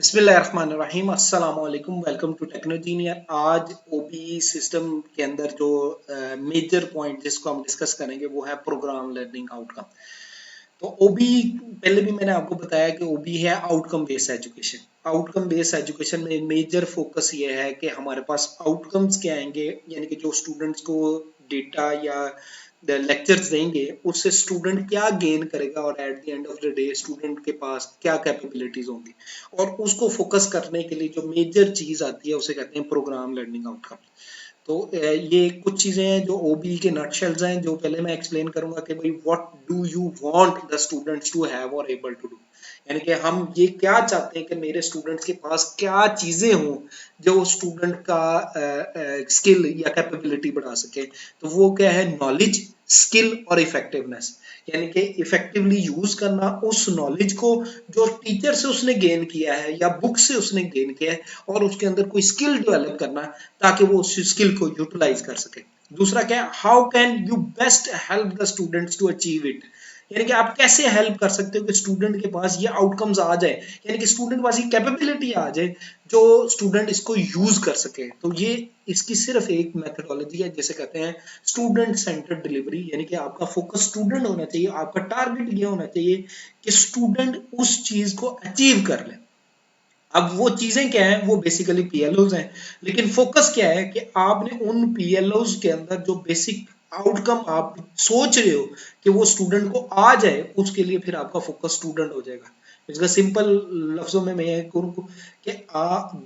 बिस्मिल्लाहिर्रहमानिर्रहीम अस्सलाम वालेकुम वेलकम टू टेक्नोजीनियर। आज ओबी सिस्टम के अंदर जो मेजर पॉइंट जिसको हम डिस्कस करेंगे वो है प्रोग्राम लर्निंग आउटकम। तो ओबी पहले भी मैंने आपको बताया कि ओबी है outcome based education. Outcome based education में मेजर फोकस ये है कि हमारे पास आउटकम्स क्या आएंगे, यानी कि जो स्टूडेंट्स को डेटा या लेक्चर्स देंगे उससे स्टूडेंट क्या गेन करेगा और at the end of the day student के पास क्या कैपेबिलिटीज होंगी, और उसको फोकस करने के लिए जो मेजर चीज आती है उसे कहते हैं प्रोग्राम लर्निंग आउटकम। तो ये कुछ चीजें हैं जो ओबी के नटशेल्स हैं, जो पहले मैं एक्सप्लेन करूंगा कि भाई what do you want the students to have और एबल टू डू, यानी कि हम ये क्या चाहते हैं कि मेरे स्टूडेंट्स के पास क्या चीजें हों जो स्टूडेंट का स्किल या कैपेबिलिटी बढ़ा सके। तो वो क्या है, नॉलेज, स्किल और इफेक्टिवनेस, यानी कि इफेक्टिवली यूज करना उस नॉलेज को जो टीचर से उसने गेन किया है या बुक से उसने गेन किया है, और उसके अंदर कोई स्किल डेवलप करना ताकि वो उस स्किल को यूटिलाइज कर सके। दूसरा क्या है, how can you best help the students to achieve it, यानी कि आप कैसे हेल्प कर सकते हो कि स्टूडेंट के पास ये आउटकम्स आ जाए, यानी कि स्टूडेंट के पास ये कैपेबिलिटी आ जाए जो स्टूडेंट इसको यूज कर सके। तो ये इसकी सिर्फ एक मेथडोलॉजी है जिसे कहते हैं स्टूडेंट सेंटर्ड डिलीवरी, यानी कि आपका फोकस स्टूडेंट होना चाहिए, आपका टारगेट ये होना चाहिए कि स्टूडेंट उस चीज को अचीव कर ले। अब वो चीजें क्या है, वो बेसिकली पीएलओज हैं, लेकिन फोकस क्या है कि आपने उन पीएलओज के अंदर जो बेसिक आउटकम आप सोच रहे हो कि वो स्टूडेंट को आ जाए, उसके लिए फिर आपका फोकस स्टूडेंट हो जाएगा। इसका सिंपल लफ्जों में मैं करूँ कि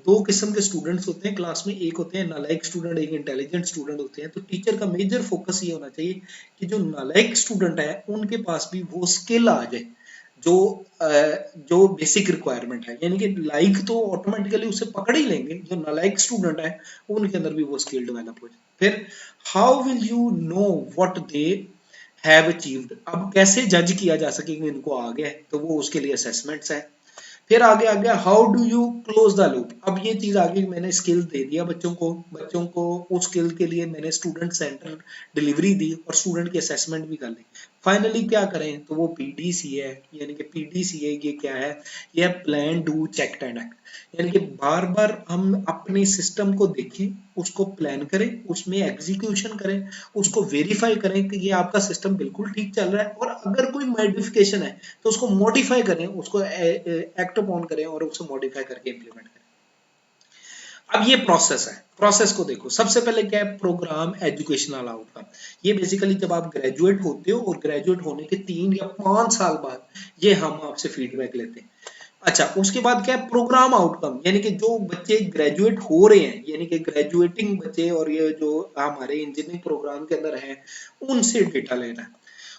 दो किस्म के स्टूडेंट्स होते हैं क्लास में, एक होते हैं नालायक स्टूडेंट, एक इंटेलिजेंट स्टूडेंट होते हैं। तो टीचर का मेजर फोकस ये होना चाहिए कि जो नालायक स्टूडेंट है उनके पास भी वो स्किल आ जाए जो जो बेसिक रिक्वायरमेंट है, यानी कि लाइक तो ऑटोमेटिकली उसे पकड़ ही लेंगे, जो नालायक स्टूडेंट है उनके अंदर भी वो स्किल डेवलप हो जाए। फिर how will you know what they have achieved, अब कैसे जज किया जा सके कि इनको आ गया है, तो वो उसके लिए असेसमेंट्स है। फिर आगे आ गया how do you close the loop, अब ये चीज आगे मैंने स्किल दे दिया बच्चों को उस स्किल के लिए मैंने स्टूडेंट सेंटर डिलीवरी दी और स्टूडेंट की असेसमेंट भी कर ली। फाइनली क्या करें, तो वो पीडीसी है, यानी कि पीडीसी है ये क्या है, ये plan do check and act, यानी कि बार बार हम अपने सिस्टम को देखें, उसको प्लान करें, उसमें एग्जीक्यूशन करें, उसको वेरीफाई करें कि ये आपका सिस्टम बिल्कुल ठीक चल रहा है, और अगर कोई मॉडिफिकेशन है तो उसको मॉडिफाई करें, उसको एक्ट ऑन करें और उसको मॉडिफाई करके इंप्लीमेंट करें। अब ये प्रोसेस है, प्रोसेस को देखो। सबसे पहले क्या है, प्रोग्राम एजुकेशनल आउटकम। ये बेसिकली जब आप ग्रेजुएट होते हो और ग्रेजुएट होने के 3 या 5 साल बाद ये हम आपसे फीडबैक लेते हैं। अच्छा, उसके बाद क्या है, प्रोग्राम आउटकम, यानी कि जो बच्चे ग्रेजुएट हो रहे हैं, यानी कि ग्रेजुएटिंग बच्चे और ये जो हमारे इंजीनियरिंग प्रोग्राम के अंदर हैं उनसे डेटा लेना है।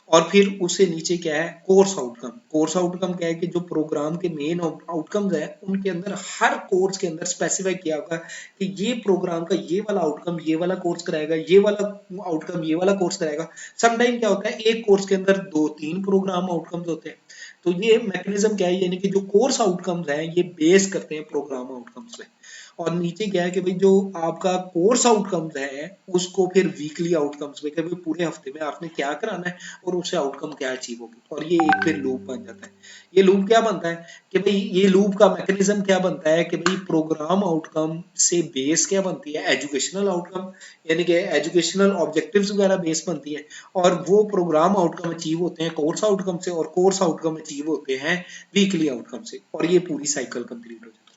और फिर उससे नीचे क्या है, कोर्स आउटकम। कोर्स आउटकम क्या है कि जो प्रोग्राम के मेन आउटकम्स है उनके अंदर हर कोर्स के अंदर स्पेसिफाई किया होगा कि ये प्रोग्राम का ये वाला आउटकम ये वाला कोर्स कराएगा, ये वाला आउटकम ये वाला कोर्स कराएगा। समटाइम क्या होता है, एक कोर्स के अंदर 2-3 प्रोग्राम आउटकम्स होते हैं। तो ये मैकेनिज्म क्या है, यानी कि जो कोर्स आउटकम्स हैं ये बेस करते हैं प्रोग्राम आउटकम्स पे। और नीचे क्या है कि भाई जो आपका कोर्स आउटकम्स है उसको फिर वीकली आउटकम्स पे, कि भाई पूरे हफ्ते में आपने क्या कराना है और उससे आउटकम क्या अचीव होगी, और ये एक फिर लूप बन जाता है। ये लूप क्या बनता है कि भाई ये लूप का मैकेनिज्म क्या बनता है कि भाई प्रोग्राम आउटकम से बेस क्या बनती है, एजुकेशनल आउटकम, यानी कि एजुकेशनल ऑब्जेक्टिव्स वगैरह बेस बनती है, और वो प्रोग्राम आउटकम अचीव होते हैं कोर्स आउटकम से, और कोर्स आउटकम अचीव होते हैं वीकली आउटकम से, और ये पूरी साइकिल कंप्लीट हो जाती है।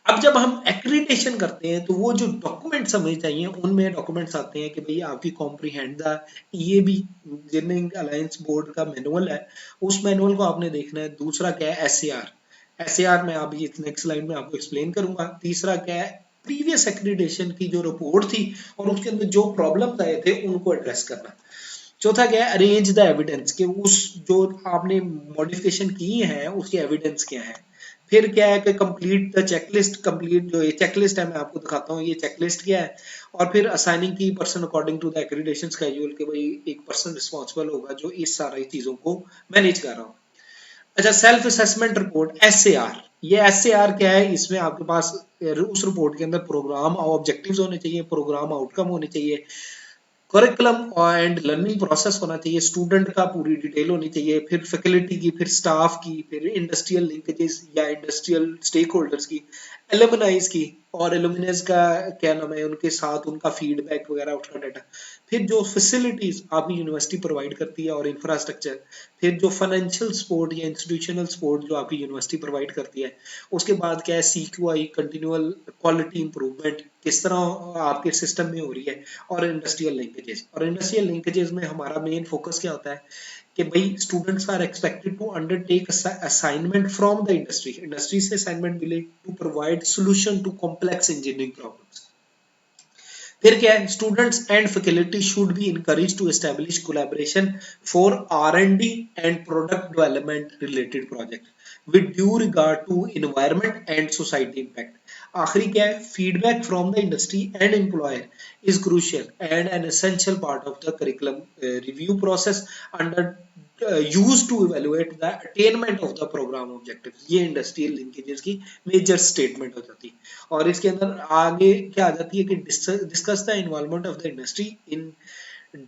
अब जब हम एक्रीडिटेशन करते हैं तो वो जो डॉक्यूमेंट्स हमें चाहिए उनमें डॉक्यूमेंट्स आते हैं कि भाई आपकी कॉम्प्रीहेंड द, ये भी इंजीनियरिंग अलायंस बोर्ड का मैनुअल है, उस मैनुअल को आपने देखना है। दूसरा क्या है, एसएआर। एसएआर में अभी नेक्स्ट स्लाइड में आपको एक्सप्लेन करूंगा। तीसरा क्या है, प्रीवियस एक्रीडिटेशन की जो रिपोर्ट थी और उसके अंदर जो प्रॉब्लम्स आए थे उनको एड्रेस करना। चौथा क्या है, अरेंज द एविडेंस, कि उस जो आपने मॉडिफिकेशन की है उसकी एविडेंस क्या है। फिर क्या है कि कंप्लीट द चेकलिस्ट, कंप्लीट जो ये चेकलिस्ट है मैं आपको दिखाता हूँ ये चेकलिस्ट क्या है। और फिर assigning key person according to the accreditation schedule, के भाई एक पर्सन रिस्पॉन्सिबल होगा जो इस सारी चीजों को मैनेज कर रहा हो। अच्छा, सेल्फ असेसमेंट रिपोर्ट एसएआर। ये एसएआर क्या है, इसमें आपके पास उस रिपोर्ट के अंदर प्रोग्राम ऑब्जेक्टिव्स होने चाहिए, प्रोग्राम आउटकम होने चाहिए, करिकुलम एंड लर्निंग प्रोसेस होना चाहिए, स्टूडेंट का पूरी डिटेल होनी चाहिए, फिर फैकल्टी की, फिर स्टाफ की, फिर इंडस्ट्रियल लिंकेजेस या इंडस्ट्रियल स्टेक होल्डर्स की, एलुमनाइज की, और एलुमनाइज का क्या नाम है, उनके साथ उनका फीडबैक वगैरह, उसका डाटा, फिर जो फैसिलिटीज आपकी यूनिवर्सिटी प्रोवाइड करती है और इंफ्रास्ट्रक्चर, फिर जो फाइनेंशियल सपोर्ट या इंस्टीट्यूशनल सपोर्ट जो आपकी यूनिवर्सिटी प्रोवाइड करती है, उसके बाद क्या है CQI कंटिन्यूअल क्वालिटी इंप्रूवमेंट किस तरह आपके सिस्टम में हो रही है, और इंडस्ट्रियल लिंकेजेस। और इंडस्ट्रियल लिंकेजेस में हमारा मेन फोकस क्या होता है कि भाई students are expected to undertake assignment from the industry, industry से असाइनमेंट मिले to provide solution to complex engineering problems. फिर क्या है, students and faculty should be encourage to establish collaboration for R&D and product development related project with due regard to environment and society impact. आखिरी क्या है, feedback from the industry and employer is crucial and an essential part of the curriculum review process under used to evaluate the attainment of the program objectives। ये industrial linkages की major statement हो जाती है। और इसके अंदर आगे क्या आ जाती है कि discuss the involvement of the industry in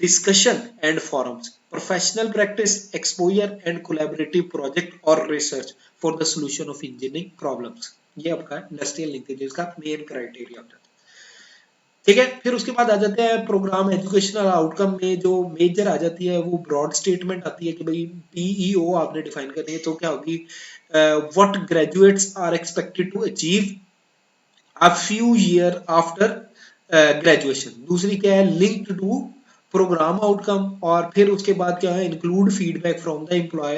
discussion and forums, professional practice, exposure and collaborative project or research for the solution of engineering problems। ये आपका इंडस्ट्रियल लिंकेजेस का मेन क्राइटेरिया होता है। ठीक है, फिर उसके बाद आ जाते हैं प्रोग्राम एजुकेशनल आउटकम में जो मेजर आ जाती है वो ब्रॉड स्टेटमेंट आती है कि भाई PEO आपने डिफाइन करनी है, तो क्या होगी, what graduates are expected to achieve a few year after graduation. दूसरी क्या है, लिंक्ड टू प्रोग्राम आउटकम। और फिर उसके बाद क्या है, include feedback from the employ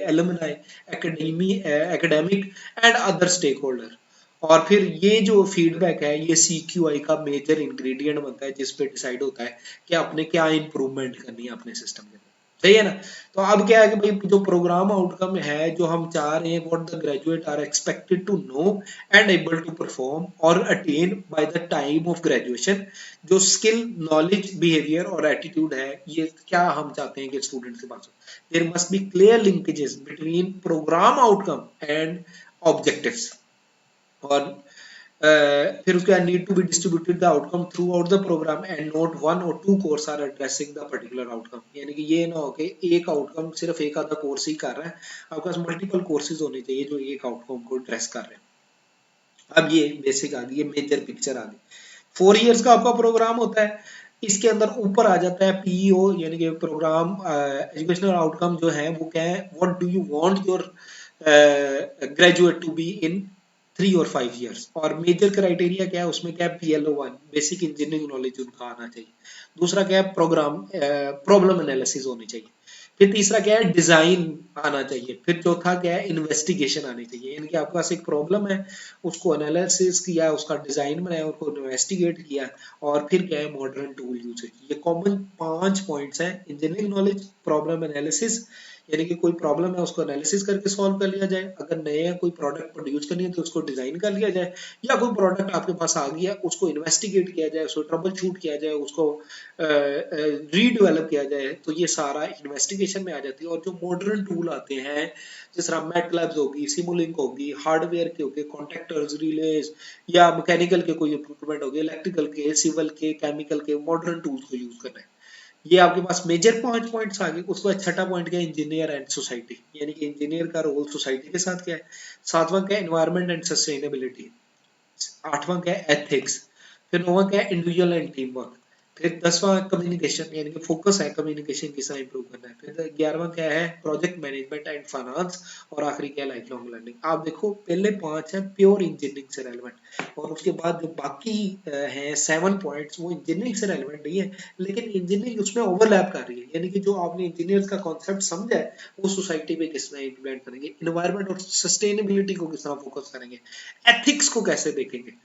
alumni academic and other stakeholder. और फिर ये जो फीडबैक है ये CQI का मेजर इंग्रेडिएंट बनता है, जिस पे डिसाइड होता है कि आपने क्या इंप्रूवमेंट करनी है अपने सिस्टम के अंदर। सही है ना। तो अब क्या है कि भाई जो प्रोग्राम आउटकम है जो हम चाह रहे हैं, what the graduate are expected to know and able to perform और attain by the time of graduation, जो स्किल, नॉलेज, बिहेवियर और एटीट्यूड है, ये क्या हम चाहते हैं कि स्टूडेंट के पास हो। There must be clear linkages between programme outcome and objectives. और फिर उसके बाद need to be distributed the outcome throughout the programme and not 1 or 2 course are addressing the particular outcome. यानी कि ये ना हो कि एक आउटकम सिर्फ एक आधा कोर्स ही कर रहा है, आपके पास मल्टीपल कोर्सेज होने चाहिए जो एक आउटकम को एड्रेस कर रहे हैं। अब ये बेसिक आ गई, ये मेजर पिक्चर आ गई। 4 इयर्स का आपका प्रोग्राम होता है। इसके अंदर ऊपर आ जाता है PEO यानी कि प्रोग्राम एजुकेशनल आउटकम जो है वो क्या है, what do you want your graduate to be in 3 or 5 years। और मेजर क्राइटेरिया क्या है उसमें, क्या है, PLO1 बेसिक इंजीनियरिंग नॉलेज उनका आना चाहिए। दूसरा क्या है, प्रोग्राम प्रॉब्लम एनालिसिस होनी चाहिए। फिर तीसरा क्या है, डिजाइन आना चाहिए। फिर चौथा क्या है, इन्वेस्टिगेशन आनी चाहिए, यानी कि आपके पास एक प्रॉब्लम है, उसको एनालिसिस किया, उसका डिजाइन बनाया, उसको इन्वेस्टिगेट किया, और फिर क्या है, मॉडर्न टूल यूज। ये कॉमन 5 पॉइंट्स हैं, इंजीनियरिंग नॉलेज, प्रॉब्लम एनालिसिस यानी कि कोई प्रॉब्लम है उसको एनालिसिस करके सॉल्व कर लिया जाए, अगर नया कोई प्रोडक्ट प्रोड्यूस करनी है तो उसको डिजाइन कर लिया जाए, या कोई प्रोडक्ट आपके पास आ गया उसको इन्वेस्टिगेट किया जाए, उसको ट्रबल शूट किया जाए, उसको रीडेवलप किया जाए, तो ये सारा इन्वेस्टिगेशन में आ जाती है। और जो मॉडर्न टूल आते हैं जिस तरह मैटलैब्स होगी, सिमुलिंक होगी, हार्डवेयर के होगी, कॉन्ट्रैक्टर्स, रिलेज, या मैकेनिकल के कोई इक्विपमेंट होगी, इलेक्ट्रिकल के, सिविल के, केमिकल के मॉडर्न टूल्स को यूज करना है। ये आपके पास मेजर 5 पॉइंट्स आ गए। उसके बाद छठा पॉइंट क्या है, इंजीनियर एंड सोसाइटी, यानी कि इंजीनियर का रोल सोसाइटी के साथ क्या है। सातवां क्या है, एनवायरमेंट एंड सस्टेनेबिलिटी। आठवां क्या है, एथिक्स। फिर नौवां क्या है, इंडिविजुअल एंड टीम वर्क। फिर 10वां कम्युनिकेशन, यानी कि फोकस है कम्युनिकेशन किस तरह इंप्रूव करना है। फिर 11वां क्या है, प्रोजेक्ट मैनेजमेंट एंड फाइनेंस। और आखिरी क्या है, लाइफ लॉन्ग लर्निंग। आप देखो पहले 5 है प्योर इंजीनियरिंग से रेलेवेंट, और उसके बाद जो बाकी हैं 7 पॉइंट्स वो इंजीनियरिंग से रेलेवेंट नहीं है, लेकिन इंजीनियरिंग उसमें ओवरलैप कर रही है। यानी कि जो आपने इंजीनियर का कॉन्सेप्ट समझा है वो सोसाइटी में किस तरह इंप्लीमेंट करेंगे, इन्वायरमेंट और सस्टेनेबिलिटी को किस तरह फोकस करेंगे, एथिक्स को कैसे देखेंगे,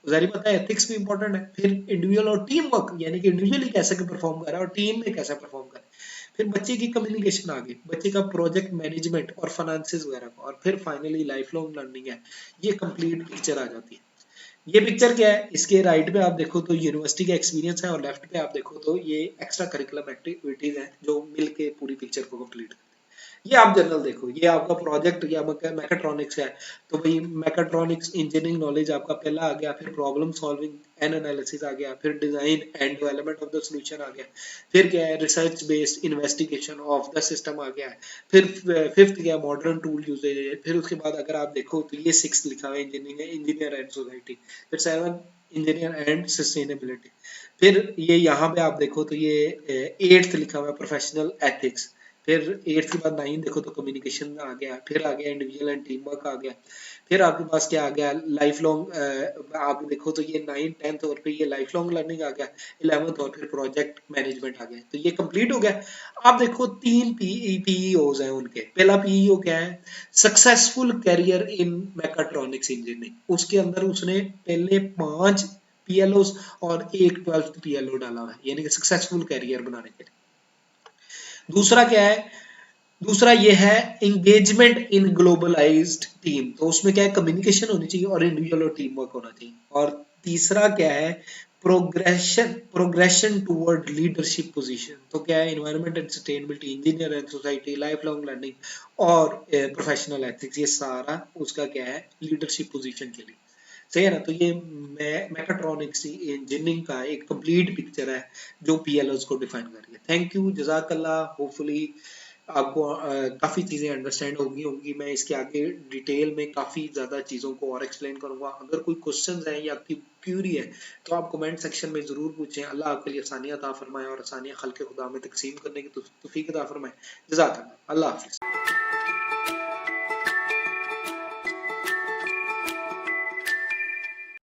जारी पता है एथिक्स भी इंपॉर्टेंट है। फिर इंडिविजुअल और टीम वर्क, यानी कि इंडिविजुअली कैसे परफॉर्म कर रहा है और टीम में कैसे परफॉर्म कर रहा है। फिर बच्चे की कम्युनिकेशन आ गई, बच्चे का प्रोजेक्ट मैनेजमेंट और फाइनेंसेस वगैरह का, और फिर फाइनली लाइफ लॉन्ग लर्निंग है। ये कंप्लीट पिक्चर आ जाती है। ये पिक्चर क्या है, इसके राइट पे आप देखो तो यूनिवर्सिटी का एक्सपीरियंस है, और लेफ्ट पे आप देखो तो ये एक्स्ट्रा करिकुलम एक्टिविटीज है जो मिलके पूरी पिक्चर को कंप्लीट करती है। ये आप जनरल देखो, ये आपका प्रोजेक्ट या मैकेट्रॉनिक्स है, तो भाई मैकेट्रॉनिक्स इंजीनियरिंग नॉलेज आपका पहला आ गया। फिर प्रॉब्लम सॉल्विंग एन एनालिसिस आ गया, फिर design and development of the solution आ गया, फिर क्या है research based investigation of the system आ गया, फिर फिफ्थ क्या मॉडर्न टूल यूजेज है, फिर उसके बाद अगर आप देखो तो ये सिक्स लिखा हुआ है इंजीनियर एंड सोसाइटी, फिर सेवन इंजीनियर एंड सस्टेनेबिलिटी, फिर ये यहाँ पे आप देखो तो ये एट्थ लिखा हुआ है प्रोफेशनल एथिक्स, फिर एट्थ के बाद नाइन देखो तो कम्युनिकेशन आ गया, फिर आ गया इंडिविजुअल एंड टीम वर्क आ गया, फिर आपके पास क्या आ गया लाइफ लॉन्ग, आप देखो तो ये नाइन टेंथ और फिर ये लाइफ लॉन्ग लर्निंग आ गया, इलेवेंथ और फिर प्रोजेक्ट मैनेजमेंट आ गया, तो ये कंप्लीट हो गया। आप देखो तीन पीईओज हैं उनके, पहला पीईओ क्या है सक्सेसफुल कैरियर इन मैकाट्रॉनिक्स इंजीनियरिंग, उसके अंदर उसने पहले 5 पीएलओ और एक 12th पीएलओ डाला हुआ है, यानी कि सक्सेसफुल कैरियर बनाने के लिए। दूसरा क्या है, दूसरा ये है एंगेजमेंट इन ग्लोबलाइज्ड टीम, तो उसमें क्या है कम्युनिकेशन होनी चाहिए और इंडिविजुअल और टीम वर्क होना चाहिए। और तीसरा क्या है प्रोग्रेशन टुवर्ड लीडरशिप पोजीशन, तो क्या है environment and sustainability, engineer and society, life long learning और प्रोफेशनल एथिक्स, ये सारा उसका क्या है लीडरशिप पोजीशन के लिए। सही है ना, तो ये मैकाट्रॉनिक्स इंजीनियरिंग का एक कंप्लीट पिक्चर है जो पीएलओ को डिफाइन कर रही है। थैंक यू, जजाकल्ला, होपफुली आपको काफ़ी चीज़ें अंडरस्टैंड होंगी। मैं इसके आगे डिटेल में काफ़ी ज़्यादा चीज़ों को और एक्सप्लेन करूँगा। अगर कोई क्वेश्चंस हैं या आपकी क्यूरी है तो आप कमेंट सेक्शन में ज़रूर पूछें। अल्लाह आपके लिए आसानियाँ अता फरमाए और आसानियाँ खल्क़ खुदा में तकसीम करने की तौफीक अता फरमाए। जज़ाकल्लाह, अल्लाह हाफ़िज़।